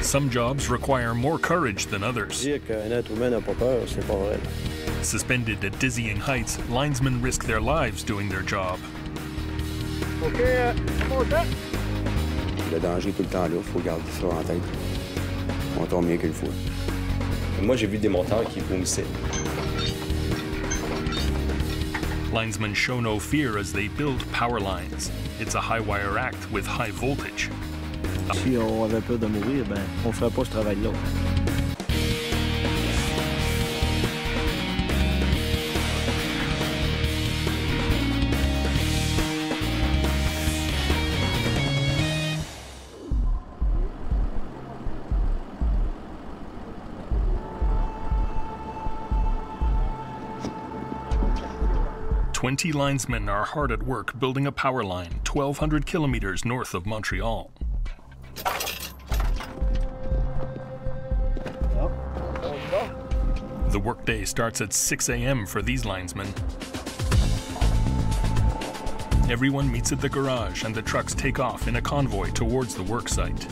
Some jobs require more courage than others. Dire qu'un être humain n'a pas peur, c'est pas vrai. Suspended at dizzying heights, linesmen risk their lives doing their job. OK, Le danger est tout le temps là, il faut garder ça en tête. On tombe mieux qu'une fois. Moi, j'ai vu des monteurs qui vomissaient. Linesmen show no fear as they build power lines. It's a high-wire act with high voltage. Si on avait peur de mourir, ben, on ferait pas ce travail-là. "20 linesmen are hard at work building a power line 1,200 kilometers north of Montreal. The workday starts at 6 a.m. for these linesmen. Everyone meets at the garage and the trucks take off in a convoy towards the work site.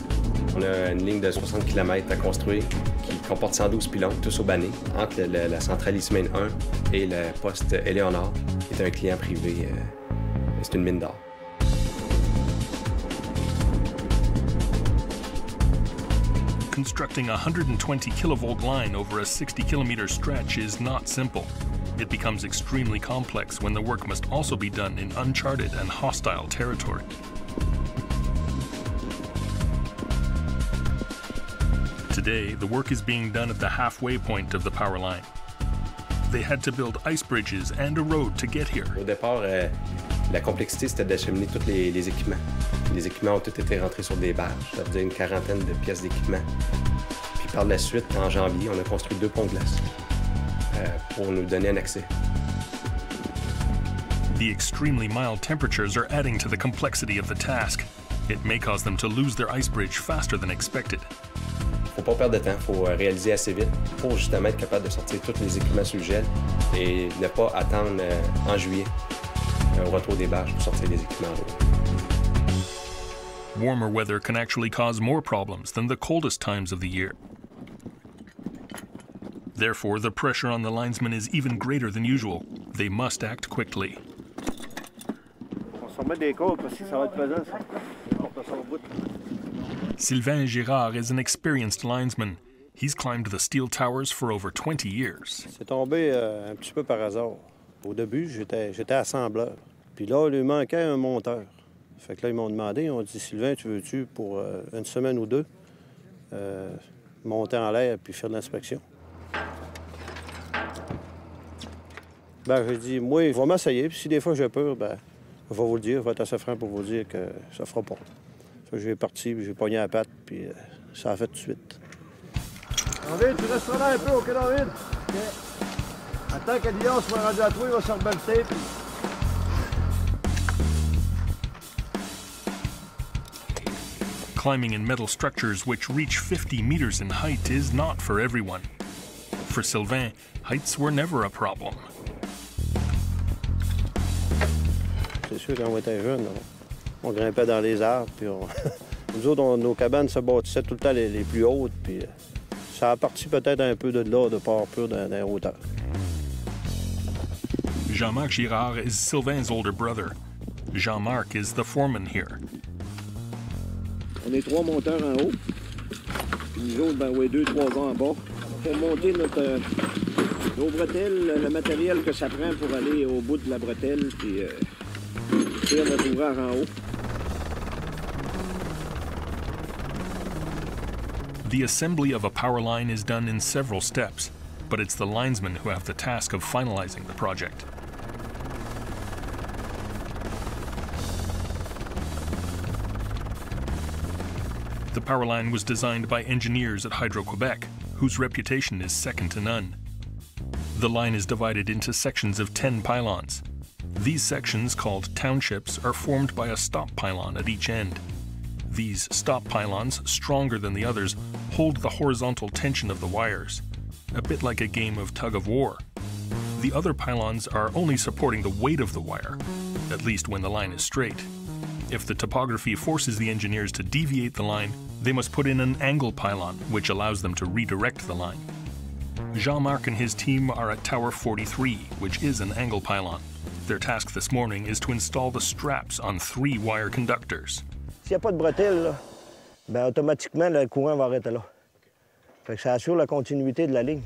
On a une ligne de 60 km à construire qui comporte 112 pylônes, tous au Banné, entre la centrale Ismaine 1 et le poste Éléonore, qui est un client privé. C'est une mine d'or. Constructing a 120 kilovolt line over a 60-kilometer stretch is not simple. It becomes extremely complex when the work must also be done in uncharted and hostile territory. Today, the work is being done at the halfway point of the power line. They had to build ice bridges and a road to get here. Au départ, la complexité, c'était d'acheminer tous les équipements. Les équipements ont tous été rentrés sur des barges, ça faisait une quarantaine de pièces d'équipement. Puis par la suite, en janvier, on a construit 2 ponts de glace pour nous donner un accès. The extremely mild temperatures are adding to the complexity of the task. It may cause them to lose their ice bridge faster than expected. Faut pas perdre de temps, faut réaliser assez vite pour justement être capable de sortir tous les équipements sous le gel et ne pas attendre en juillet au retour des barges pour sortir les équipements. Warmer weather can actually cause more problems than the coldest times of the year. Therefore, the pressure on the linesmen is even greater than usual. They must act quickly. On s'en met des côtes parce que ça va être pesant, ça. On porte ça au bout. Sylvain Girard is an experienced linesman. He's climbed the steel towers for over 20 years. C'est tombé un petit peu par hasard. Au début, j'étais assembleur. Puis là, il lui manquait un monteur. Fait que là, ils m'ont demandé, ils ont dit, Sylvain, tu veux-tu, pour une semaine ou deux, monter en l'air puis faire de l'inspection? Ben, j'ai dit, moi, je vais m'essayer, puis si des fois j'ai peur, ben, je vais vous le dire, je vais être assez franc pour vous dire que ça fera pas. Fait que j'ai parti, puis j'ai pogné la patte, puis ça a fait tout de suite. David, tu resteras là un peu, OK, David? OK. Attends que Lyon soit rendu à toi, il va se rebelter, puis... Climbing in metal structures which reach 50 meters in height is not for everyone. For Sylvain, heights were never a problem. C'est sûr, quand on était jeune, on grimpait dans les arbres, puis nous autres, nos cabanes se bâtissaient tout le temps les plus hautes, puis ça a parti peut-être un peu de là, de par pur dans la hauteur. Jean-Marc Girard is Sylvain's older brother. Jean-Marc is the foreman here. On est 3 monteurs en haut. Puis nous autres, ben oui, 2, 3 gars en bas. Pour monter nos bretelles, le matériel que ça prend pour aller au bout de la bretelle, puis faire notre ouvrage en haut. The assembly of a power line is done in several steps, but it's the linesmen who have the task of finalizing the project. The power line was designed by engineers at Hydro-Quebec, whose reputation is second to none. The line is divided into sections of 10 pylons. These sections, called townships, are formed by a stop pylon at each end. These stop pylons, stronger than the others, hold the horizontal tension of the wires, a bit like a game of tug-of-war. The other pylons are only supporting the weight of the wire, at least when the line is straight. If the topography forces the engineers to deviate the line, they must put in an angle pylon, which allows them to redirect the line. Jean-Marc and his team are at Tower 43, which is an angle pylon. Their task this morning is to install the straps on 3 wire conductors. S'il n'y a pas de bretelles, là, ben, automatiquement, le courant va arrêter là. Fait que ça assure la continuité de la ligne.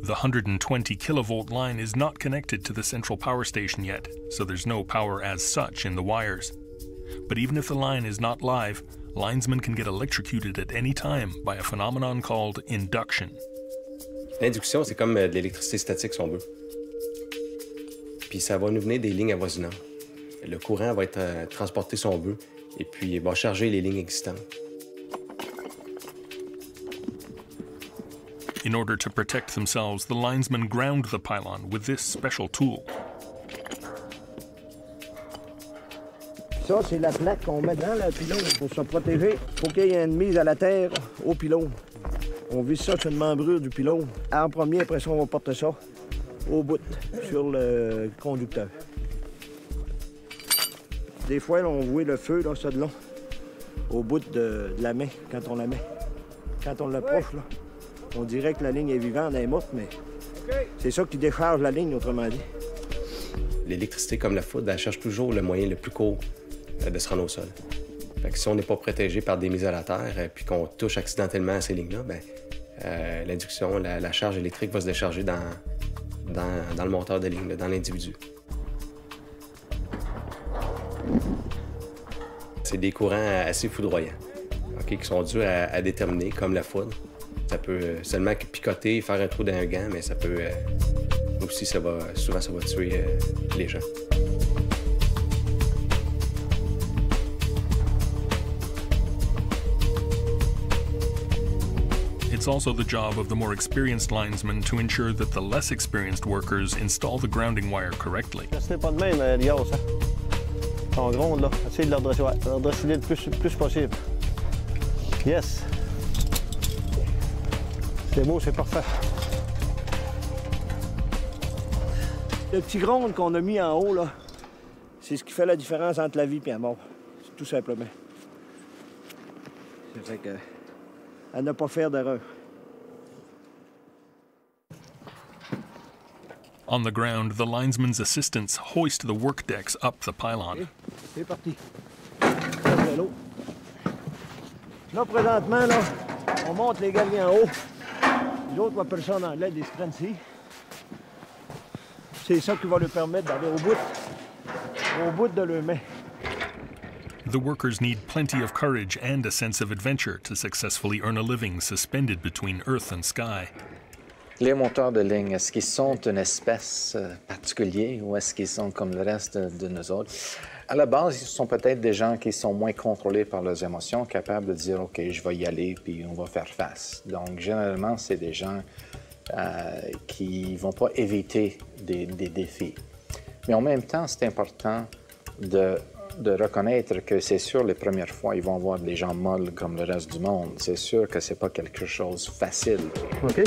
The 120 kilovolt line is not connected to the central power station yet, so there's no power as such in the wires. But even if the line is not live, linesmen can get electrocuted at any time by a phenomenon called induction. L'induction, c'est comme de l'électricité statique, si on veut. Puis ça va nous venir des lignes avoisinantes. Le courant va être transporté, si on veut, et puis il va charger les lignes existantes. In order to protect themselves, the linesmen ground the pylon with this special tool. Ça, c'est la plaque qu'on met dans le pylône pour se protéger. Il faut qu'il y ait une mise à la terre au pylône. On vise ça sur une membrure du pylône. En premier, après ça, on va porter ça au bout, sur le conducteur. Des fois, là, on voit le feu, là, ça de long, au bout de la main, quand on la met. Quand on l'approche, là, on dirait que la ligne est vivante, elle est morte, mais c'est ça qui décharge la ligne, autrement dit. L'électricité, comme la foudre, elle cherche toujours le moyen le plus court de se rendre au sol. Fait que si on n'est pas protégé par des mises à la terre puis qu'on touche accidentellement à ces lignes-là, ben, l'induction, la charge électrique va se décharger dans le moteur de ligne, dans l'individu. C'est des courants assez foudroyants, okay, qui sont durs à déterminer, comme la foudre. Ça peut seulement picoter, faire un trou dans un gant, mais ça peut aussi, souvent, ça va tuer les gens. It's also the job of the more experienced linesmen to ensure that the less experienced workers install the grounding wire correctly. Restez pas de même, les grosses, hein? Ils sont grondes, là. Essayez de leur dresser le plus possible. Yes! C'est beau, c'est parfait. Le petit gronde qu'on a mis en haut, là, c'est ce qui fait la différence entre la vie et la mort. Tout simplement. Ça fait que... à ne pas faire d'erreur. On the ground, the linesmen's assistants hoist the work decks up the pylon. C'est parti. Là, présentement, là, on monte les galeries en haut. Les autres, on appelle ça en anglais des scrancy. C'est ça qui va leur permettre d'aller au bout de leur main. The workers need plenty of courage and a sense of adventure to successfully earn a living suspended between earth and sky. Les monteurs de ligne, est-ce qu'ils sont une espèce particulière ou est-ce qu'ils sont comme le reste de nous autres? À la base, ils sont peut-être des gens qui sont moins contrôlés par leurs émotions, capables de dire « OK, je vais y aller, puis on va faire face ». Donc, généralement, c'est des gens qui ne vont pas éviter des défis. Mais en même temps, c'est important de reconnaître que c'est sûr, les premières fois, ils vont avoir des gens molles comme le reste du monde. C'est sûr que c'est pas quelque chose de facile. OK.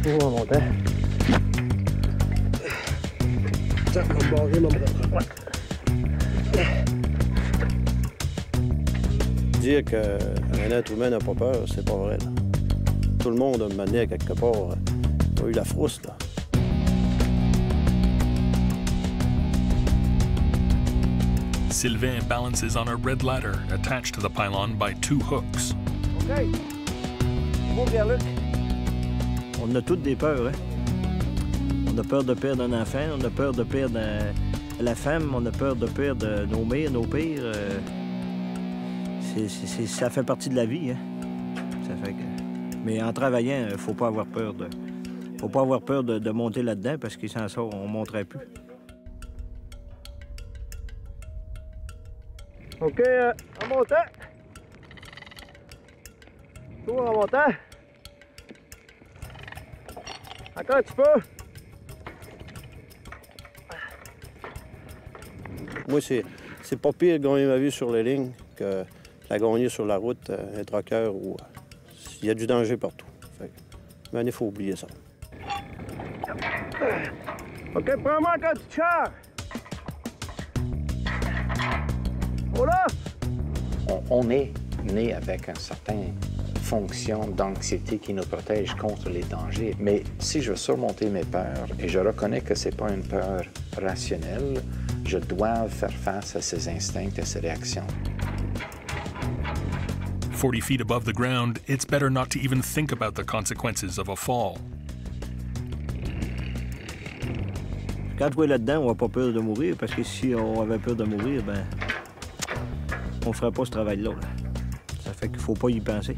On va monter. Ça va barrer mon bras. Dire qu'un être humain n'a pas peur, c'est pas vrai. Là. Tout le monde a mené à quelque part, a eu la frousse, là. Sylvain balances on a red ladder attached to the pylon by 2 hooks. OK. Bon, Pierre-Luc. On a toutes des peurs, hein? On a peur de perdre un enfant, on a peur de perdre la femme, on a peur de perdre nos mères, nos pères. Ça fait partie de la vie, hein? Ça fait que... Mais en travaillant, il ne faut pas avoir peur de monter là-dedans parce que sans ça, on ne monterait plus. OK, en montant. Toujours en montant. Encore un petit peu. Moi, c'est pas pire de gagner ma vie sur les lignes que la gagner sur la route, un trucker où il y a du danger partout. Mais il faut oublier ça. OK, prends-moi ton petit char. Oh là! On est né avec une certaine fonction d'anxiété qui nous protège contre les dangers. Mais si je veux surmonter mes peurs, et je reconnais que ce n'est pas une peur rationnelle, je dois faire face à ces instincts et ces réactions. 40 feet above the ground, it's better not to even think about the consequences of a fall. Quand on est là-dedans, on n'a pas peur de mourir, parce que si on avait peur de mourir, ben, on ne ferait pas ce travail-là. Là. Ça fait qu'il ne faut pas y penser.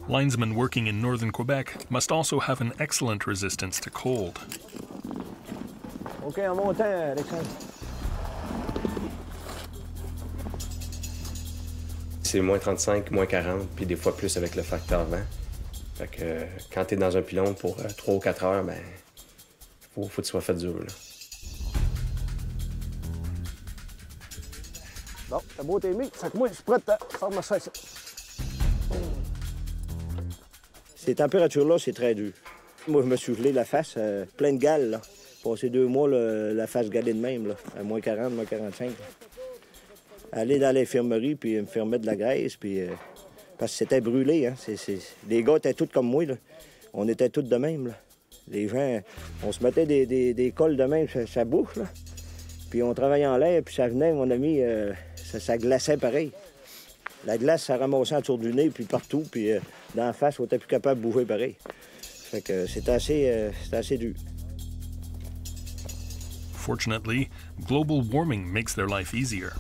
Linesmen working in northern Quebec must also have an excellent resistance to cold. OK, en montant, Alexandre. C'est moins 35, moins 40, puis des fois plus avec le facteur vent. Fait que quand t'es dans un pylône pour 3 ou 4 heures, ben, faut que tu sois fait dur, là. Bon, t'as beau t'es mis. Fait que moi, je suis prêt à faire ma ça. Ces températures-là, c'est très dur. Moi, je me suis gelé la face, plein de gales, là. Passé 2 mois, la face galée de même, là, à moins 40, moins 45. Aller dans l'infirmerie, puis me faire mettre de la graisse, puis... parce que c'était brûlé, hein. Les gars étaient tous comme moi, là. On était tous de même, là. Les gens, on se mettait des cols de même sur sa bouche, là. Puis on travaillait en l'air, puis ça venait, mon ami, ça glaçait pareil. La glace, ça ramassait autour du nez, puis partout, puis dans la face, on était plus capable de bouger pareil. Fait que c'était assez dur. Fortunately, global warming makes their life easier.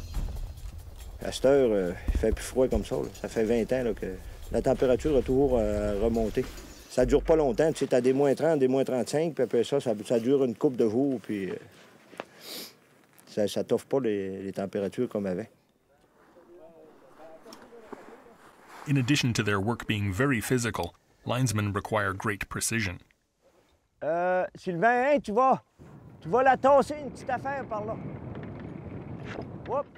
À cette heure, il fait plus froid comme ça. Là. Ça fait 20 ans là, que la température a toujours remonté. Ça dure pas longtemps. Tu sais, t'as des moins 30, des moins 35, puis après ça dure une couple de jours, puis ça t'offre pas les températures comme avant. In addition to their work being very physical, linesmen require great precision. Sylvain, hein, tu vas la tasser une petite affaire par là. Oups.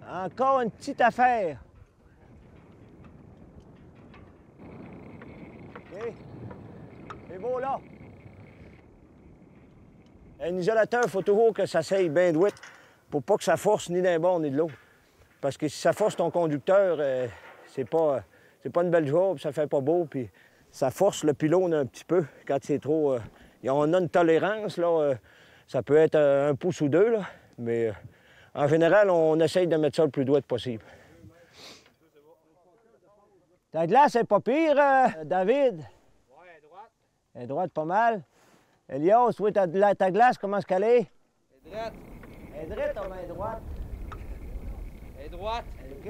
Encore une petite affaire. OK. C'est beau, là. Un isolateur, il faut toujours que ça s'aille bien droit pour pas que ça force ni d'un bord ni de l'autre. Parce que si ça force ton conducteur, c'est pas une belle job, ça fait pas beau, puis ça force le pylône un petit peu quand c'est trop... on a une tolérance, là. Ça peut être 1 pouce ou 2, là, mais... En général, on essaye de mettre ça le plus droit possible. Ta glace n'est pas pire, David? Oui, elle est droite. Elle est droite pas mal. Elias, toi, ta glace, comment est-ce qu'elle est? Elle est droite. Elle est droite ou elle est droite? Elle est droite. OK.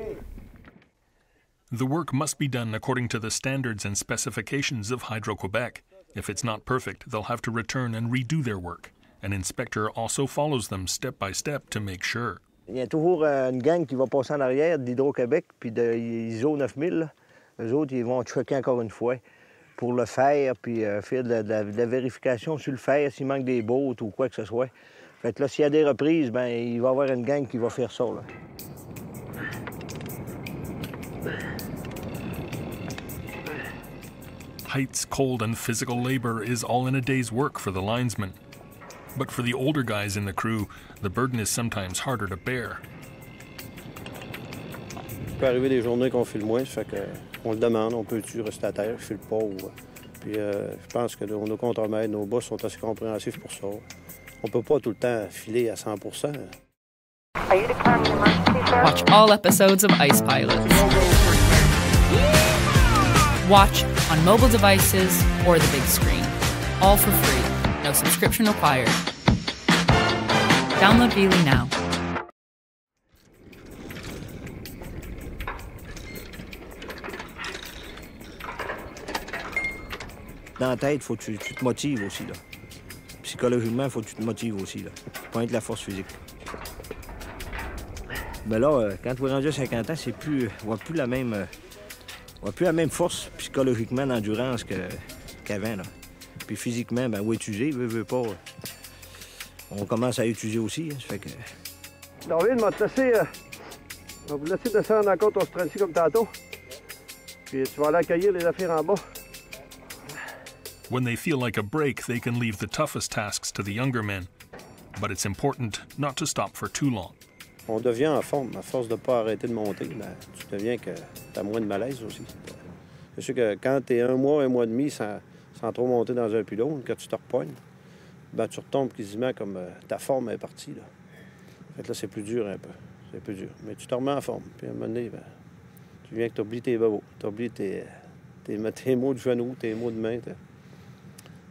The work must be done according to the standards and specifications of Hydro-Quebec. If it's not perfect, they'll have to return and redo their work. An inspector also follows them step by step to make sure. Il y a toujours une gang qui va passer en arrière d'Hydro-Québec puis de ISO 9000. Là. Eux autres, ils vont checker encore une fois pour le fer puis faire de la vérification sur le fer, s'il manque des bottes ou quoi que ce soit. Fait que là, s'il y a des reprises, ben il va y avoir une gang qui va faire ça, là. Heights, cold, and physical labor is all in a day's work for the linesmen. But for the older guys in the crew, the burden is sometimes harder to bear. Il peut arriver des journées qu'on file moins, ça fait qu'on le demande, on peut-tu rester à terre, je file pas. Puis je pense que nos contremaîtres, nos boss sont assez compréhensifs pour ça. On peut pas tout le temps filer à 100%. Watch all episodes of Ice Pilots. Watch on mobile devices or the big screen. All for free. No subscription required. Download Veely now. Dans la tête, il faut que tu te motives aussi, là. Psychologiquement, il faut que tu te motives aussi, là. Pas être la force physique. Mais là, quand tu es rendu à 50 ans, c'est plus... on voit plus la même force psychologiquement d'endurance qu'avant, là. Puis physiquement, ben, on va étudier, veut pas. On commence à étudier aussi, hein, ça fait que... David m'a laissé... on va vous laisser descendre encore ton strati comme tantôt. Puis tu vas aller accueillir les affaires en bas. When they feel like a break, they can leave the toughest tasks to the younger men. But it's important not to stop for too long. On devient en forme. À force de ne pas arrêter de monter, ben, tu deviens que tu as moins de malaise aussi. C'est sûr que quand tu es un mois et demi sans trop monter dans un pylône, que tu te repognes, ben, tu retombes quasiment comme ta forme est partie. Là. Fait que là, c'est plus dur un peu. C'est plus dur. Mais tu te remets en forme. Puis à un moment donné, ben, tu viens que tu oublies tes bobos. Tu oublies tes mots de genoux, tes mots de main.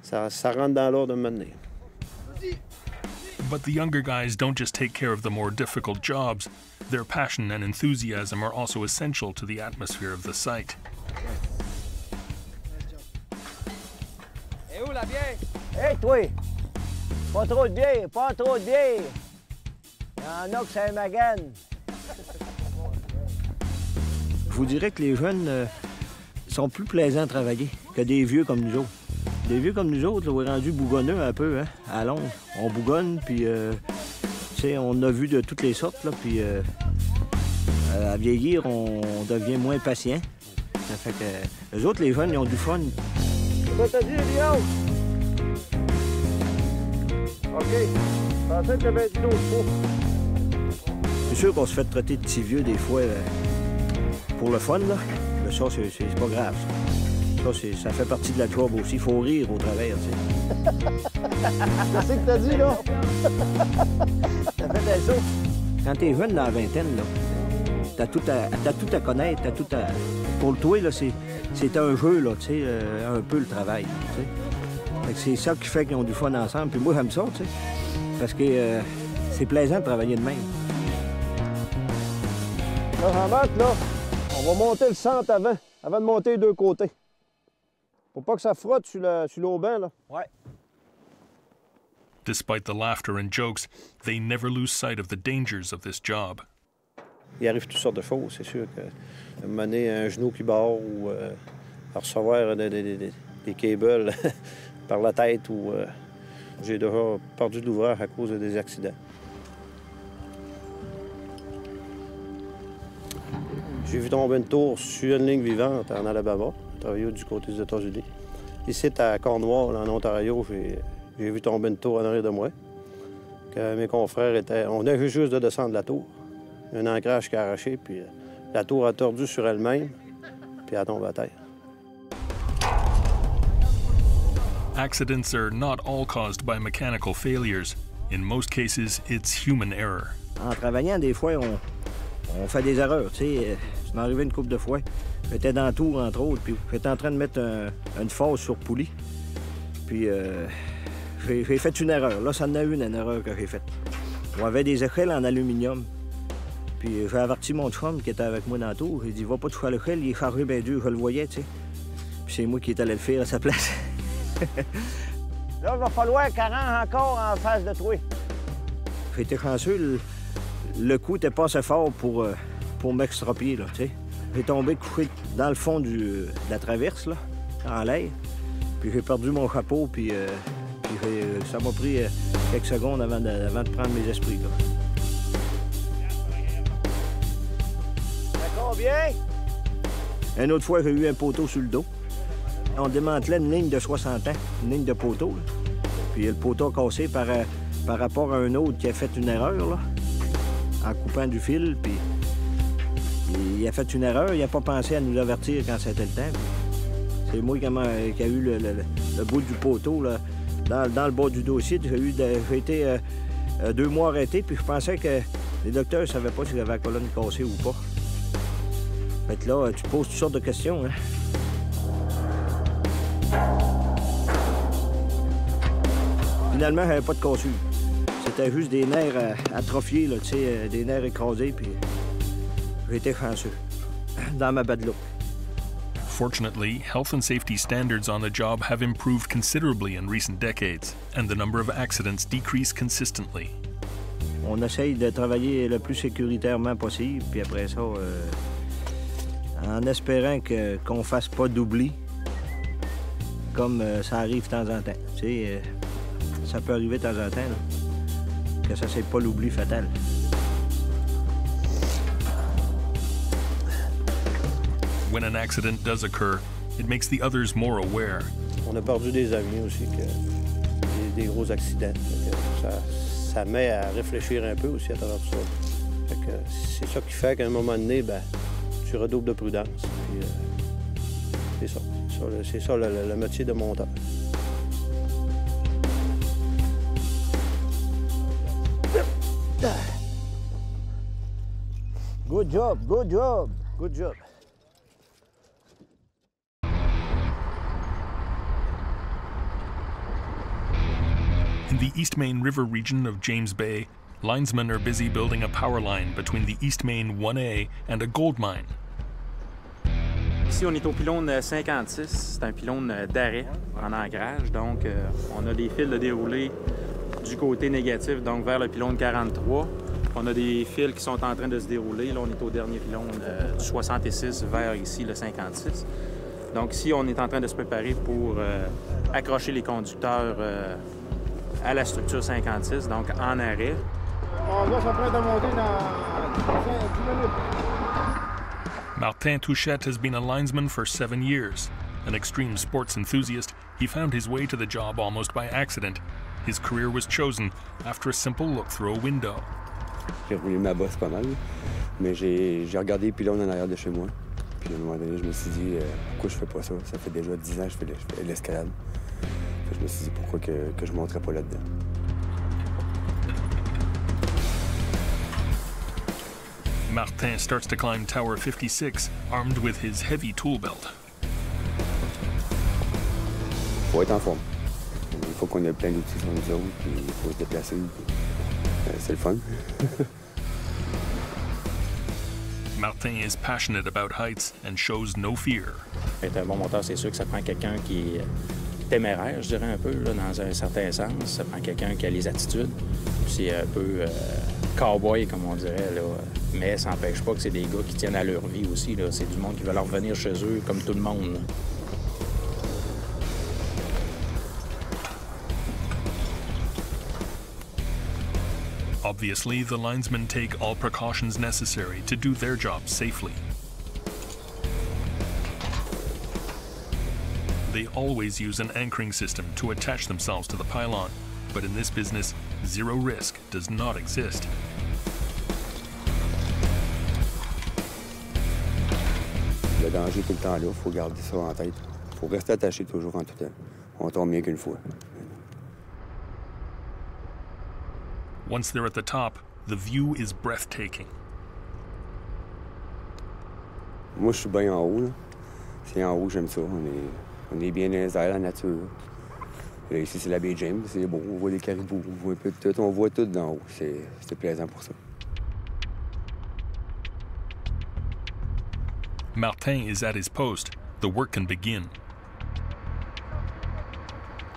Ça rentre dans l'ordre de moment donné. But the younger guys don't just take care of the more difficult jobs. Their passion and enthusiasm are also essential to the atmosphere of the site. Et où la bière? Hey, toi! Pas trop de bière, pas trop de bière! Il y en a que c'est un magane. Je vous dirais que les jeunes sont plus plaisants à travailler que des vieux comme nous autres. Des vieux comme nous autres, là, on est rendus bougonneux un peu, hein, à Londres. On bougonne, puis, tu sais, on a vu de toutes les sortes, là, puis à vieillir, on devient moins patient. Ça fait que les autres, les jeunes, ils ont du fun. Qu'est-ce que t'as dit, Léon? OK. Je pensais que t'avais dit d'autres fois. C'est sûr qu'on se fait traiter de petits vieux des fois pour le fun, là. Mais ça, c'est pas grave, ça. Ça fait partie de la job aussi. Il faut rire au travers, tu sais. Qu'est-ce que t'as dit, là? Ça fait des sauts. Quand t'es jeune dans la vingtaine, là, t'as tout à connaître, t'as tout à... Pour toi, là, c'est un jeu, là, tu sais, un peu le travail, tu sais. Fait que c'est ça qui fait qu'ils ont du fun ensemble. Puis moi, j'aime ça, tu sais. Parce que c'est plaisant de travailler de même. Là, Jean-Marc, là, on va monter le centre avant de monter les deux côtés. Faut pas que ça frotte sur l'auban, là. Ouais. Despite the laughter and jokes, they never lose sight of the dangers of this job. Il arrive toutes sortes de choses, c'est sûr que mener un genou qui barre ou recevoir des cables par la tête ou j'ai déjà perdu de l'ouvrage à cause des accidents. J'ai vu tomber une tour sur une ligne vivante en Alabama, travaillé du côté des États-Unis. Ici, à Cornwall, en Ontario, j'ai vu tomber une tour en arrière de moi. Que mes confrères étaient... On a vu juste de descendre la tour. Un ancrage qui a arraché, puis la tour a tordu sur elle-même, puis elle tombe à terre. Accidents are not all caused by mechanical failures. In most cases, it's human error. En travaillant, des fois, on fait des erreurs, tu sais. Ça m'est arrivé une couple de fois. J'étais dans la tour, entre autres, puis j'étais en train de mettre une fosse sur poulie. Puis j'ai fait une erreur. Là, ça en a une erreur que j'ai faite. On avait des échelles en aluminium. Puis j'ai averti mon chum qui était avec moi dans la tour. J'ai dit, va pas toucher à l'échelle, il est chargé bien dur, je le voyais, tu sais. Puis c'est moi qui est allé le faire à sa place. Là, il va falloir 40 encore en face de toi. J'ai été chanceux, le coup n'était pas assez fort pour m'extrapier, là, tu sais. J'ai tombé couché dans le fond de la traverse, là, en l'air. Puis j'ai perdu mon chapeau, puis ça m'a pris quelques secondes avant de prendre mes esprits, là. D'accord, bien? Une autre fois, j'ai eu un poteau sur le dos. On démantelait une ligne de 60 ans, une ligne de poteau, là. Puis le poteau a cassé par rapport à un autre qui a fait une erreur, là, en coupant du fil, puis il a fait une erreur, il n'a pas pensé à nous avertir quand c'était le temps. C'est moi qui a eu le bout du poteau, là, dans le bas du dossier. J'ai été 2 mois arrêté, puis je pensais que les docteurs ne savaient pas si j'avais la colonne cassée ou pas. Fait que là, tu te poses toutes sortes de questions, hein. Finalement, j'avais pas de cassure. C'était juste des nerfs atrophiés, là, tu sais, des nerfs écrasés, puis j'ai été chanceux dans ma bad luck. Fortunately, health and safety standards on the job have improved considerably in recent decades, and the number of accidents decrease consistently. On essaye de travailler le plus sécuritairement possible, puis après ça, en espérant qu'on fasse pas d'oubli, comme ça arrive de temps en temps. Tu sais, ça peut arriver de temps en temps, là, que ça, c'est pas l'oubli fatal. When an accident does occur, it makes the others more aware. On a perdu des amis aussi, des gros accidents. Ça met à réfléchir un peu aussi à travers tout ça. Fait que c'est ça qui fait qu'à un moment donné, ben, tu redoubles de prudence. Puis, c'est ça le métier de monteur. Good job, good job, good job. In the East Main River region of James Bay, linesmen are busy building a power line between the East Main 1A and a gold mine. Ici, on est au pylône 56. C'est un pylône d'arrêt en ancrage. Donc, on a des fils de déroulé du côté négatif, donc vers le pylône 43. On a des fils qui sont en train de se dérouler. Là, on est au dernier pylône du 66 vers ici, le 56. Donc ici, on est en train de se préparer pour accrocher les conducteurs à la structure 56, donc en arrêt. On va s'apprêter à monter dans 10 minutes. Martin Touchette has been a linesman for 7 years. An extreme sports enthusiast, he found his way to the job almost by accident. His career was chosen after a simple look through a window. J'ai roulé ma bosse pas mal, mais j'ai regardé les pylônes en arrière de chez moi. Puis à un moment donné, je me suis dit, pourquoi je fais pas ça? Ça fait déjà 10 ans que je fais de l'escalade. Je me suis dit, pourquoi que je ne monterais pas là-dedans? Martin starts to climb Tower 56, armed with his heavy tool belt. Faut être en forme. Il faut qu'on ait plein d'outils sur nous autres, puis il faut se déplacer. C'est le fun. Martin is passionate about heights and shows no fear. Être un bon monteur, c'est sûr que ça prend quelqu'un qui est téméraire, je dirais un peu, là, dans un certain sens. Ça prend quelqu'un qui a les attitudes. C'est un peu cowboy, comme on dirait, là. Mais ça n'empêche pas que c'est des gars qui tiennent à leur vie aussi, là. C'est du monde qui veut leur revenir chez eux, comme tout le monde, là. Obviously, the linesmen take all precautions necessary to do their job safely. They always use an anchoring system to attach themselves to the pylon, but in this business, zero risk does not exist. Le danger tout le temps là, il faut garder ça en tête. Il faut rester attaché toujours en tout temps. On tombe mieux qu'une fois. Once they're at the top, the view is breathtaking. Moi, je suis bien en haut, là. C'est en haut, j'aime ça. On est bien dans les airs, la nature. Là, ici, c'est la baie James, c'est beau. On voit les caribous, on voit un peu de tout. On voit tout d'en haut. C'est plaisant pour ça. Martin is at his post. The work can begin.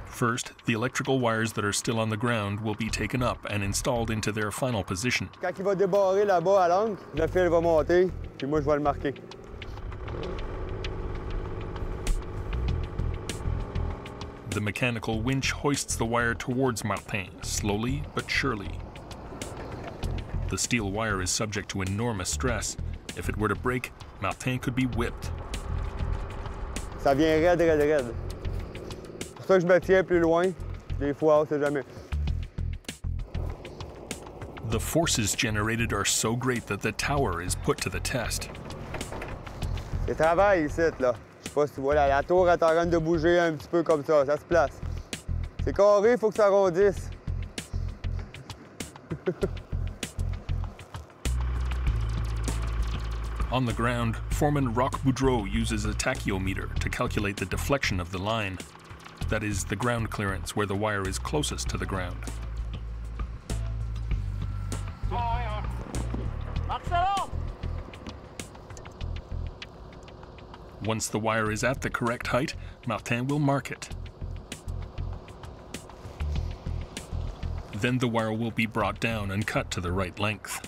First, the electrical wires that are still on the ground will be taken up and installed into their final position. Quand il va débarrer là-bas à l'angle, le fil va monter, puis moi, je vais le marquer. The mechanical winch hoists the wire towards Martin, slowly but surely. The steel wire is subject to enormous stress. If it were to break, Martin could be whipped. Ça vient raide, raide, raide. C'est pour ça que je me tiens plus loin. Des fois, on sait jamais. The forces generated are so great that the tower is put to the test. C'est travail ici, là. Je sais pas si tu vois, la tour est en train de bouger un petit peu comme ça. Ça se place. C'est carré, il faut que ça arrondisse. On the ground, Foreman Roch Boudreau uses a tachyometer to calculate the deflection of the line. That is, the ground clearance where the wire is closest to the ground. Once the wire is at the correct height, Martin will mark it. Then the wire will be brought down and cut to the right length.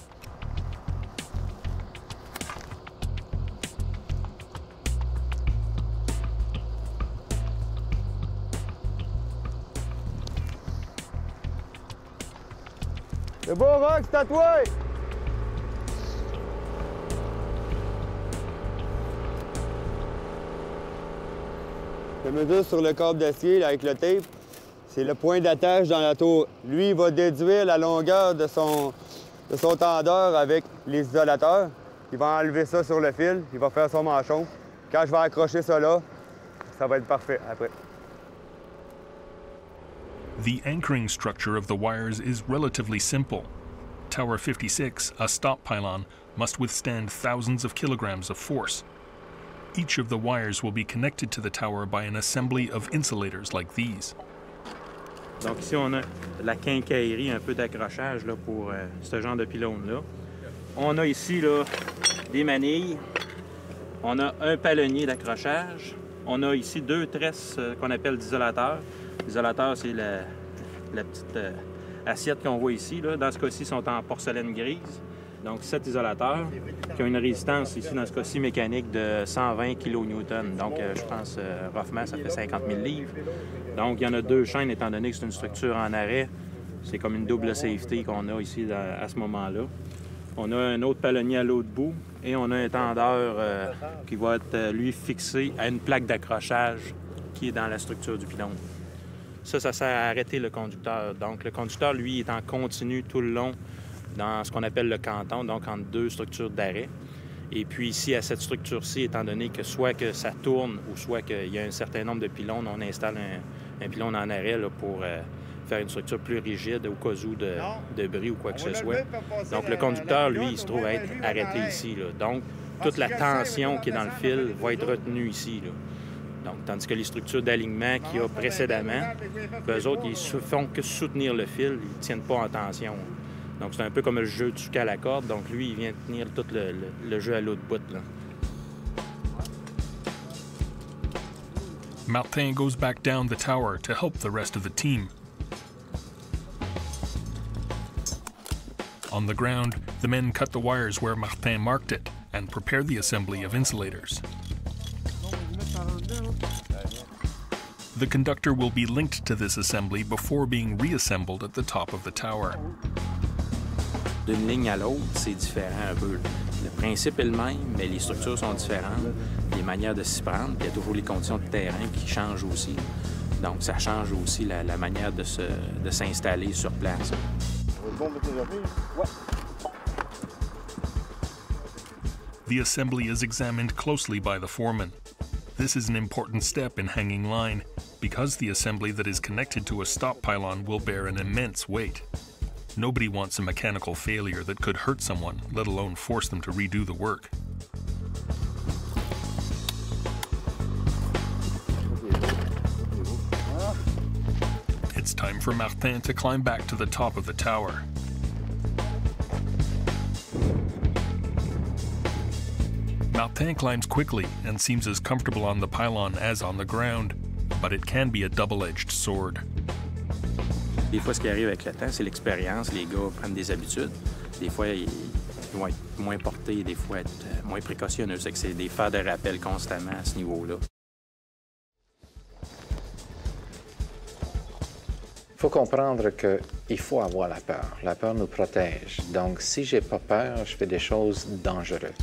C'est beau, Rock, c'est à toi! Je mesure sur le câble d'acier là, avec le tape. C'est le point d'attache dans la tour. Lui, il va déduire la longueur de son tendeur avec les isolateurs. Il va enlever ça sur le fil, il va faire son manchon. Quand je vais accrocher ça là, ça va être parfait après. The anchoring structure of the wires is relatively simple. Tower 56, a stop pylon, must withstand thousands of kilograms of force. Each of the wires will be connected to the tower by an assembly of insulators like these. Donc ici, on a la quincaillerie, un peu d'accrochage là, pour ce genre de pylône-là. On a ici là, des manilles. On a un palonnier d'accrochage. On a ici 2 tresses qu'on appelle d'isolateurs. L'isolateur, c'est la petite assiette qu'on voit ici. Là. Dans ce cas-ci, ils sont en porcelaine grise. Donc 7 isolateurs qui ont une résistance ici, dans ce cas-ci, mécanique de 120 kN. Donc je pense, roughement, ça fait 50 000 livres. Donc il y en a 2 chaînes, étant donné que c'est une structure en arrêt. C'est comme une double safety qu'on a ici à ce moment-là. On a un autre palonnier à l'autre bout et on a un tendeur qui va être, lui, fixé à une plaque d'accrochage qui est dans la structure du pylône. Ça sert à arrêter le conducteur. Donc le conducteur, lui, est en continu tout le long dans ce qu'on appelle le canton, donc entre 2 structures d'arrêt. Et puis ici, à cette structure-ci, étant donné que soit que ça tourne ou soit qu'il y a un certain nombre de pylônes, on installe un pylône en arrêt là, pour faire une structure plus rigide au cas où de bris ou quoi que ce soit. Donc le conducteur, lui, il se trouve à être arrêté ici. Là. Donc toute la tension qui est dans le fil va être retenue ici. Là. Donc, tandis que les structures d'alignement qu'il y a précédemment, eux autres, ils ne font que soutenir le fil, ils ne tiennent pas en tension. Donc, c'est un peu comme le jeu du cal à corde. Donc, lui, il vient tenir tout le jeu à l'autre bout. Là. Martin goes back down the tower to help the rest of the team. On the ground, the men cut the wires where Martin marked it and prepare the assembly of insulators. The conductor will be linked to this assembly before being reassembled at the top of the tower. D'une ligne à l'autre, c'est différent un peu. Le principe est le même, mais les structures sont différentes, les manières de s'y prendre, puis il y a toujours les conditions de terrain qui changent aussi. Donc, ça change aussi la manière de s'installer sur place. The assembly is examined closely by the foreman. This is an important step in hanging line, because the assembly that is connected to a stop pylon will bear an immense weight. Nobody wants a mechanical failure that could hurt someone, let alone force them to redo the work. It's time for Martin to climb back to the top of the tower. Martin climbs quickly and seems as comfortable on the pylon as on the ground, but it can be a double-edged sword. Des fois, ce qui arrive avec le temps, c'est l'expérience. Les gars prennent des habitudes. Des fois, ils vont être moins portés, des fois être moins précautionneux. C'est des faire de rappel constamment à ce niveau-là. Il faut comprendre qu'il faut avoir la peur. La peur nous protège. Donc, si j'ai pas peur, je fais des choses dangereuses.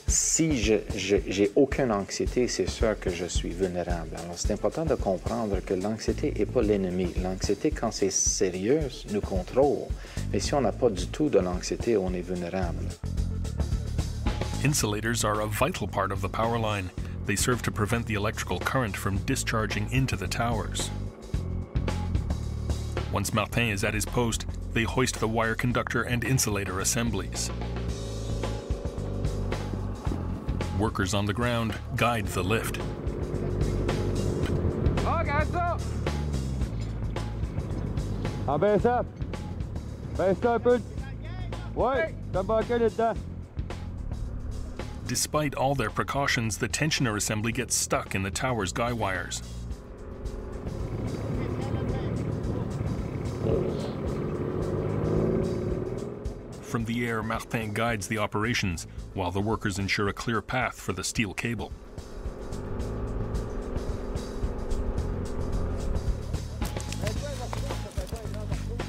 Si j'ai aucune anxiété, c'est sûr que je suis vulnérable. Alors, c'est important de comprendre que l'anxiété n'est pas l'ennemi. L'anxiété, quand c'est sérieux, nous contrôle. Mais si on n'a pas du tout de l'anxiété, on est vulnérable. Insulators are a vital part of the power line. They serve to prevent the electrical current from discharging into the towers. Once Martin is at his post, they hoist the wire conductor and insulator assemblies. Workers on the ground guide the lift. Ah, baisse ça! Baisse-toi un peu! Ouais, t'as banqué là-dedans. Despite all their precautions, the tensioner assembly gets stuck in the tower's guy wires. From the air, Martin guides the operations, while the workers ensure a clear path for the steel cable.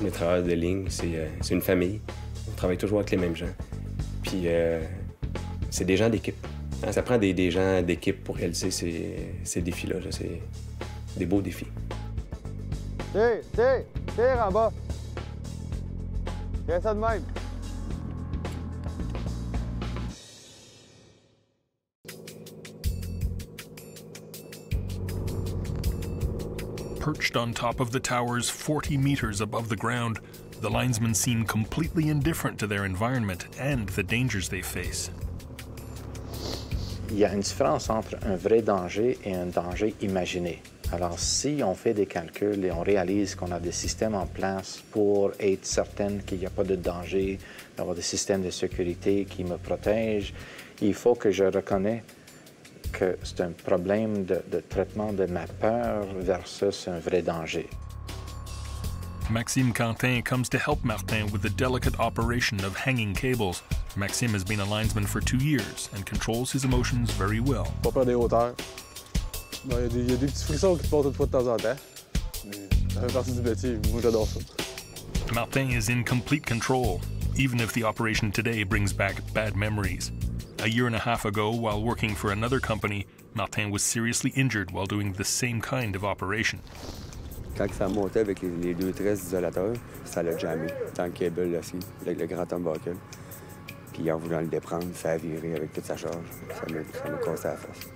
Les travailleurs de ligne, c'est une famille. On travaille toujours avec les mêmes gens. Puis c'est des gens d'équipe. Hein, ça prend des gens d'équipe pour réaliser ces défis-là. C'est des beaux défis. Tire en bas. Tiens ça de même. Perched on top of the towers 40 meters above the ground, the linesmen seem completely indifferent to their environment and the dangers they face. Il y a une différence entre un vrai danger et un danger imaginé. Alors, si on fait des calculs et on réalise qu'on a des systèmes en place pour être certain qu'il n'y a pas de danger, d'avoir des systèmes de sécurité qui me protègent, il faut que je reconnais que c'est un problème de traitement de ma peur versus un vrai danger. Maxime Quentin comes to help Martin with the delicate operation of hanging cables. Maxime has been a linesman for 2 years and controls his emotions very well. Pas peur des hauteurs. Bon, il y a des petits frissons qui te passent une fois de temps en temps. Mais ça fait partie du métier. Moi, j'adore ça. Martin is in complete control, even if the operation today brings back bad memories. A year and a half ago, while working for another company, Martin was seriously injured while doing the same kind of operation. Quand ça montait avec les deux tresses d'isolateurs, ça l'a jammé dans le cable aussi, avec le grand humbuckle. Puis en voulant le déprendre, ça a viré avec toute sa charge. Ça m'a cassé la face.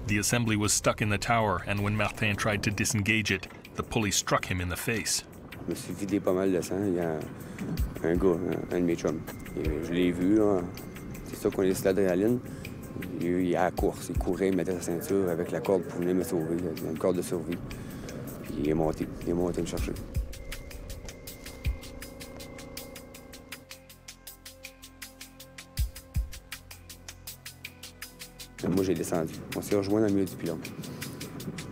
The assembly was stuck in the tower, and when Martin tried to disengage it, the pulley struck him in the face. Je me suis vidé pas mal de sang. Il y a un gars, un de mes chums. Je l'ai vu, là. C'est ça qu'on est sur l'adrénaline. Il est à la course. Il courait, il mettait sa ceinture avec la corde pour venir me sauver. Il y a une corde de survie. Puis il est monté me chercher. Moi, j'ai descendu. On s'est rejoint dans le milieu du pylône.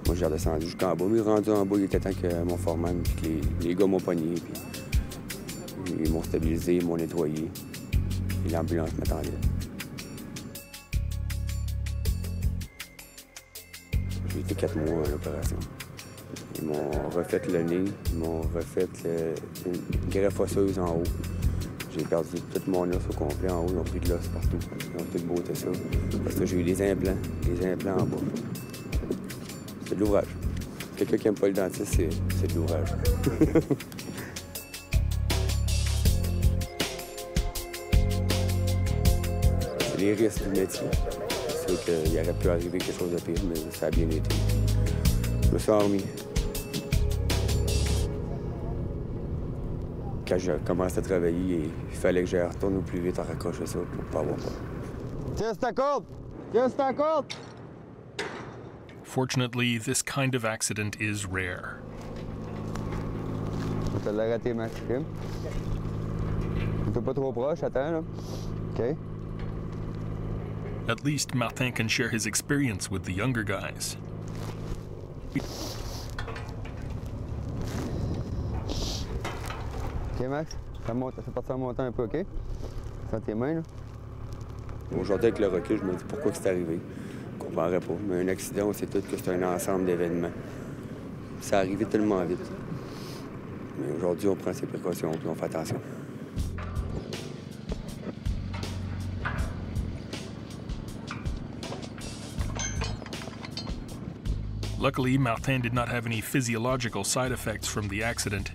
Moi, j'ai redescendu jusqu'en bas. Mais rendu en bas, il était temps que mon foreman, puis que les gars m'ont pogné. Puis ils m'ont stabilisé, ils m'ont nettoyé. Et l'ambulance m'attendait. J'ai été 4 mois à l'opération. Ils m'ont refait le nez, ils m'ont refait une greffe osseuse en haut. J'ai perdu tout mon os au complet en haut, ils ont pris de l'os partout. Ils ont tout beauté ça. Parce que j'ai eu des implants en bas. C'est de l'ouvrage. Quelqu'un qui n'aime pas le dentiste, c'est de l'ouvrage. C'est les risques du métier. C'est sûr qu'il aurait pu arriver quelque chose de pire, mais ça a bien été. Je me suis remis. Quand je commence à travailler, il fallait que je retourne au plus vite à raccrocher ça pour pas avoir peur. Tiens ta corde! Tiens ta corde! Fortunately, this kind of accident is rare. Je vais te l'arrêter, Max. Okay? T'es pas trop proche, attends, là. OK. At least Martin can share his experience with the younger guys. OK, Max? Ça monte, ça fait partir en montant un peu, OK? Sens tes mains, là. Aujourd'hui, avec le recul, je me dis pourquoi c'est arrivé. Je comprendrais pas. Mais un accident, on sait tous que c'est un ensemble d'événements. Ça arrivait tellement vite. Mais aujourd'hui, on prend ses précautions et on fait attention. Luckily, Martin did not have any physiological side effects from the accident.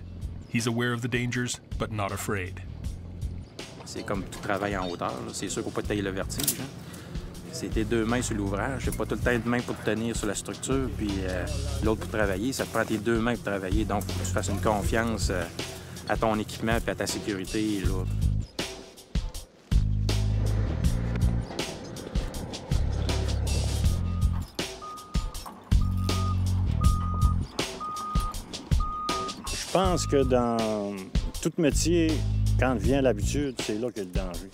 He's aware of the dangers, but not afraid. C'est comme tout travail en hauteur. C'est sûr qu'il ne faut pas tailler le vertige. Hein. C'est tes deux mains sur l'ouvrage. C'est pas tout le temps une main pour te tenir sur la structure, puis l'autre pour travailler. Ça te prend tes deux mains pour travailler. Donc, il faut que tu fasses une confiance à ton équipement et à ta sécurité. Là. Je pense que dans tout métier, quand vient l'habitude, c'est là qu'il y a le danger.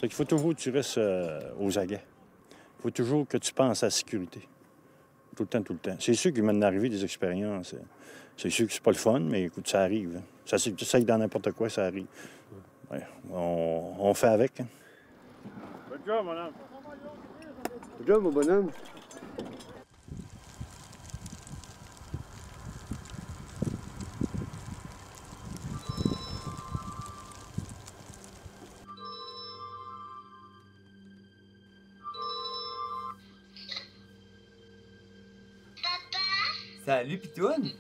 Il faut toujours que tu restes aux aguets. Il faut toujours que tu penses à la sécurité. Tout le temps. C'est sûr qu'il m'en est arrivé des expériences. C'est sûr que c'est pas le fun, mais écoute, ça arrive. Ça, tu sais que dans n'importe quoi, ça arrive. Ouais, on fait avec. Hein. Good job, mon homme. Good job, mon bonhomme. Salut, Pitoune!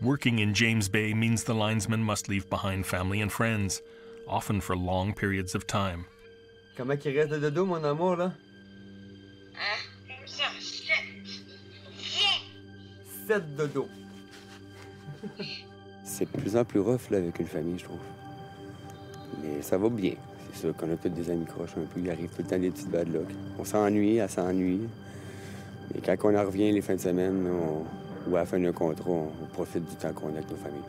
Working in James Bay means the linesman must leave behind family and friends, often for long periods of time. Comment il reste de dodo, mon amour, là? Comme ça, 7 dodo. C'est de plus en plus rough là, avec une famille, je trouve. Mais ça va bien. C'est sûr qu'on a tous des amis croches un peu. Il arrive tout le temps des petites bad luck. On s'ennuie, elle s'ennuie. Et quand on en revient les fins de semaine, ou à la fin d'un contrat, on profite du temps qu'on a avec nos familles.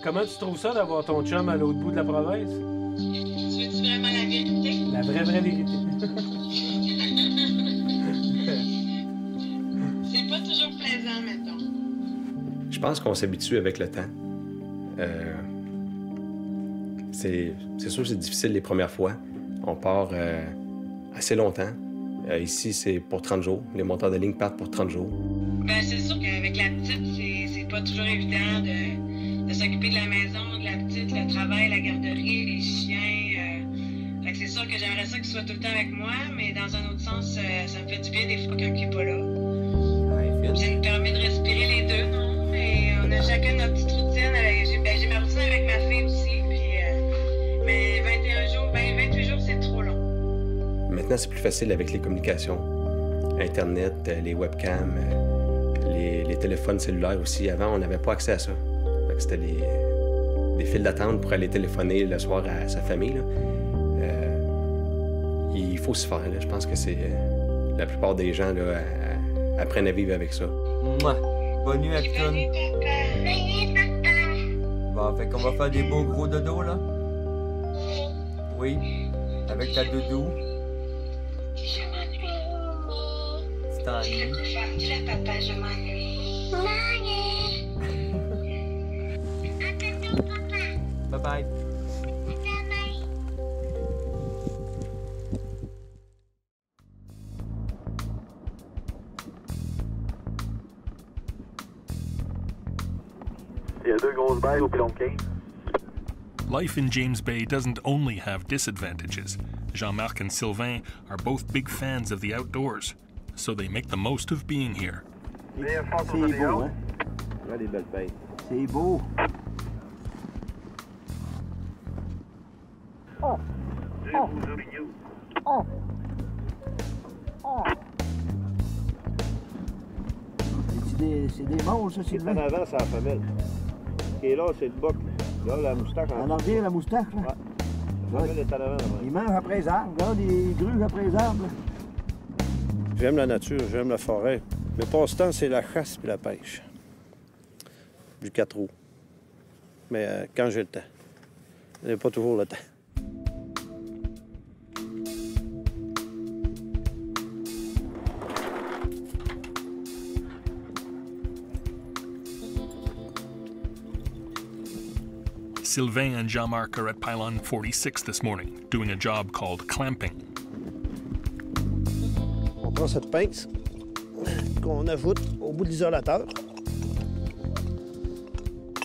Comment tu trouves ça d'avoir ton chum à l'autre bout de la province? Tu veux-tu vraiment la vérité? La vraie vérité. C'est pas toujours plaisant, mettons. Je pense qu'on s'habitue avec le temps. C'est sûr que c'est difficile les premières fois. On part assez longtemps. Ici, c'est pour 30 jours. Les monteurs de ligne partent pour 30 jours. Ben, c'est sûr qu'avec la petite, c'est pas toujours évident de s'occuper de la maison, de la petite, le travail, la garderie, les chiens. Fait que c'est sûr que j'aimerais ça qu'il soit tout le temps avec moi, mais dans un autre sens, ça me fait du bien des fois quand il est pas là. Ça nous permet de respirer les deux, non? Mais on a chacun notre petite routine. J'ai ma routine avec ma fille aussi, puis, mais 21 jours, 28 jours, c'est trop long. Maintenant, c'est plus facile avec les communications. Internet, les webcams, les téléphones cellulaires aussi. Avant, on n'avait pas accès à ça. Fait que c'était des files d'attente pour aller téléphoner le soir à sa famille, là. Il faut s'y faire, là. Je pense que c'est... la plupart des gens là, apprennent à vivre avec ça. Mouah! Bonne nuit, Pitoune! Bon, fait qu'on va faire des beaux gros dodos, là? Oui, avec ta doudou. Je m'ennuie. Tu t'ennuies? Dis-le, papa, je m'ennuie. À bientôt, papa. Bye-bye. Il y a 2 grosses bagues au pilon de 15. Life in James Bay doesn't only have disadvantages. Jean-Marc and Sylvain are both big fans of the outdoors, so they make the most of being here. C'est beau, hein? Regarde les belles bêtes. C'est beau. Oh! Oh! Oh! Oh! C'est des mâles, ça, c'est En avant, c'est la femelle. Et là, c'est le boc. Là, la moustache. En arrière, la moustache, là? Ouais. La femelle est en avant. Il mange après les arbres. Regarde, il gruge après les arbres. J'aime la nature, j'aime la forêt. Mais passe-temps, c'est la chasse et la pêche. Du 4 roues. Mais quand j'ai le temps. Je n'ai pas toujours le temps. Sylvain and Jean-Marc are at pylon 46 this morning, doing a job called clamping. On prend cette pince qu'on ajoute au bout de l'isolateur.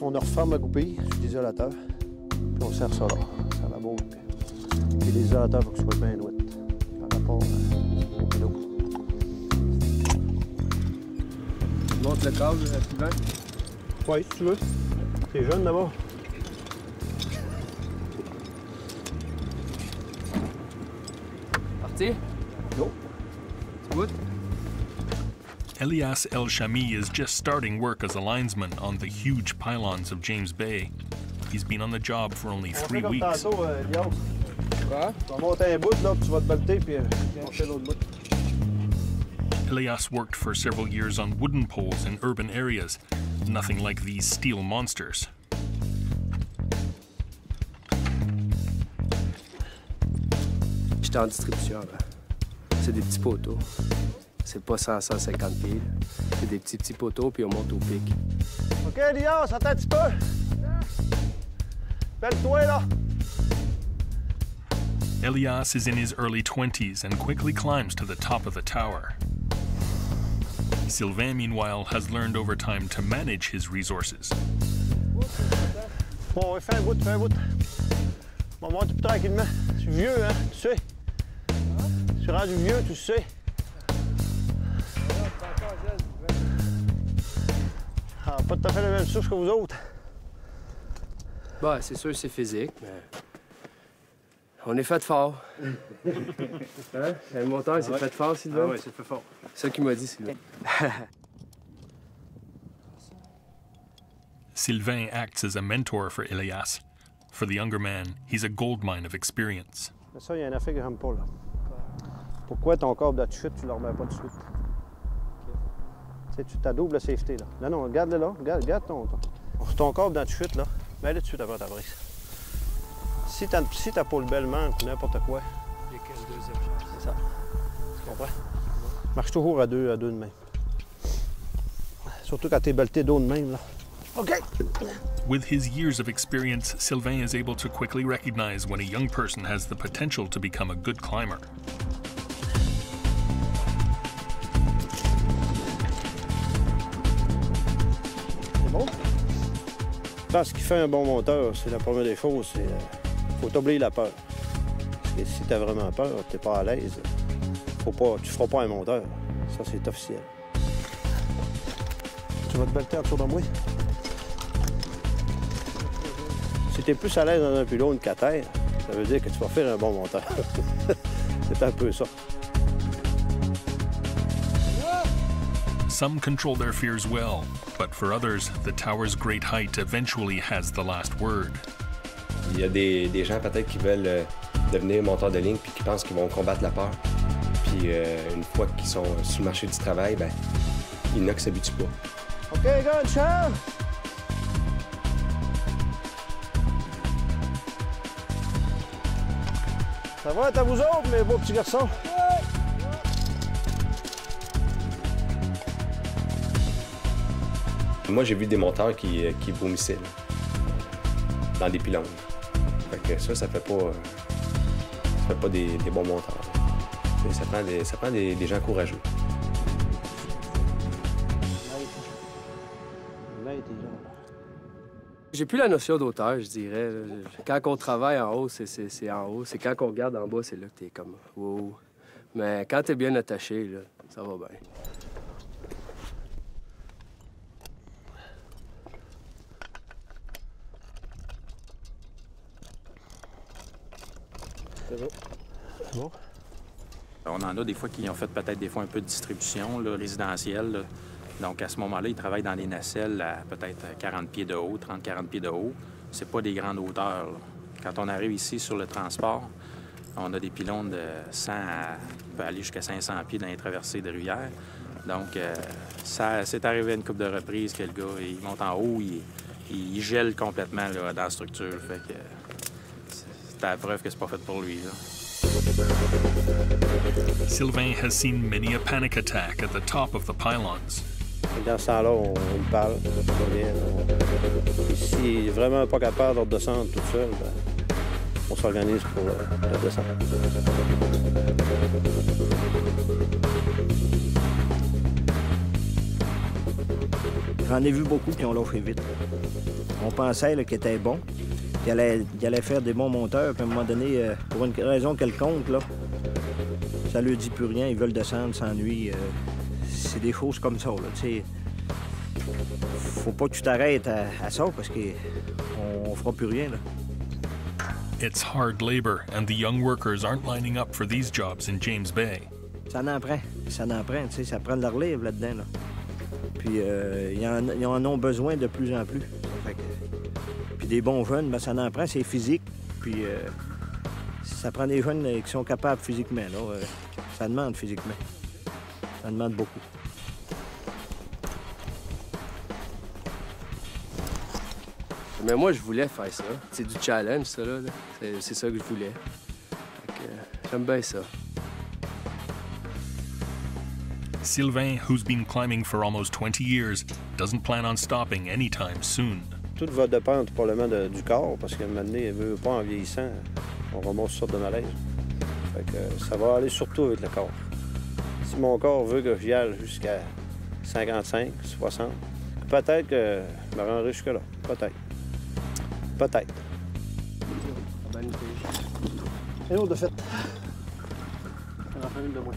On referme la goupille sur l'isolateur. Puis on serre ça là. Ça la boule. Puis l'isolateur, il faut qu'il soit bien droit par rapport au pilote. Tu montes le câble, Sylvain? Oui, si tu veux. T'es jeune d'abord. Parti? Non. C'est good? Elias El Shami is just starting work as a linesman on the huge pylons of James Bay. He's been on the job for only 3 weeks. Tantôt, Elias. Quoi? Tu vas monter un bout, là, puis tu vas te balleter, puis on fait l'autre bout. Elias worked for several years on wooden poles in urban areas, nothing like these steel monsters. J'étais en distribution avant. C'est des petits poteaux. C'est pas 150 pieds. C'est des petits poteaux, puis on monte au pic. OK, Elias, attends un petit peu. Belle-toi, là. Elias is in his early 20s and quickly climbs to the top of the tower. Sylvain, meanwhile, has learned over time to manage his resources. Bon, ouais, fais un bout, fais un bout. On va monter plus tranquillement. Je suis vieux, hein, tu sais. Je suis rendu vieux, tu sais. Pas tout à fait la même souche que vous autres. Bah, c'est sûr que c'est physique, mais... On est fait fort. Hein? Le monteur, c'est fait fort, Sylvain? Ah oui, c'est fait fort. C'est ça qu'il m'a dit, Sylvain. Sylvain acts as a mentor for Elias. For the younger man, he's a goldmine of experience. Ça, il y a une affaire que j'aime pas, là. Pourquoi ton câble de chute, tu le remets pas de suite? Tu sais, tu t'as double safety, là. Non, non, garde-le là. Garde ton câble dans de chute, là. Mets-le de suite avant ta brise. Si t'as pas le bel manque ou n'importe quoi. Les 15 deuxième chance. C'est ça. Tu comprends? Marche toujours à deux de même. Surtout quand t'es belté d'eau de même, là. OK! With his years of experience, Sylvain is able to quickly recognize when a young person has the potential to become a good climber. C'est bon? Je pense qu'il fait un bon monteur, c'est la première des choses, c'est faut t'oublier la peur. Parce que si t'as vraiment peur, t'es pas à l'aise, tu feras pas un monteur. Ça, c'est officiel. Tu vas te belter autour de moi? Si t'es plus à l'aise dans un pylône qu'à terre, ça veut dire que tu vas faire un bon monteur. C'est un peu ça. Some control their fears well, but for others, the tower's great height eventually has the last word. Il y a des gens peut-être qui veulent devenir monteurs de ligne puis qui pensent qu'ils vont combattre la peur. Puis une fois qu'ils sont sur le marché du travail, ben il y en a qui s'habituent pas. OK, good, Charles! Ça va être à vous autres, mes beaux petits garçons? Moi, j'ai vu des monteurs qui vomissaient là, dans des pylônes. Fait que ça fait pas des bons monteurs. Ça prend des gens courageux. J'ai plus la notion d'auteur, je dirais. Quand on travaille en haut, c'est en haut. C'est quand on regarde en bas, c'est là que t'es comme wow. Mais quand t'es bien attaché, là, ça va bien. C'est bon. C'est bon. On en a des fois qui ont fait peut-être des fois un peu de distribution là, résidentielle. Là. Donc, à ce moment-là, ils travaillent dans des nacelles à peut-être 40 pieds de haut, 30-40 pieds de haut. C'est pas des grandes hauteurs. Là. Quand on arrive ici sur le transport, on a des pylônes de 100 à... On peut aller jusqu'à 500 pieds dans les traversées de rivières. Donc, ça c'est arrivé à une couple de reprises que le gars, il monte en haut, il gèle complètement là, dans la structure. Fait que c'est la preuve que c'est pas fait pour lui. Là. Sylvain has seen many a panic attack at the top of the pylons. Dans ce temps-là, on parle, s'il n'est vraiment pas capable de redescendre tout seul, ben, on s'organise pour le descendre. J'en ai vu beaucoup qui ont lâché vite. On pensait qu'il était bon, qu'il allait faire des bons monteurs, puis à un moment donné, pour une raison quelconque, là, ça ne leur dit plus rien, ils veulent descendre, s'ennuient. C'est des choses comme ça, là, tu sais. Faut pas que tu t'arrêtes à ça, parce qu'on fera plus rien, là. It's hard labor, and the young workers aren't lining up for these jobs in James Bay. Ça en prend, tu sais, ça prend de la relève là-dedans, là. Puis ils en ont besoin de plus en plus. Fait que, puis des bons jeunes, ben, ça en prend, c'est physique. Puis ça prend des jeunes qui sont capables physiquement, là. Ça demande physiquement. Ça demande beaucoup. Mais moi, je voulais faire ça. C'est du challenge, ça, là. C'est ça que je voulais. J'aime bien ça. Sylvain, who's been climbing for almost 20 years, doesn't plan on stopping anytime soon. Tout va dépendre probablement du corps, parce qu'à un moment donné, il veut pas en vieillissant, on remonte sur sorte de malaise. Fait que ça va aller surtout avec le corps. Si mon corps veut que j'y aille jusqu'à 55, 60, peut-être que je me rendrai jusque-là. Peut-être. Peut-être. Et l'autre de fait. On en fait une de moins.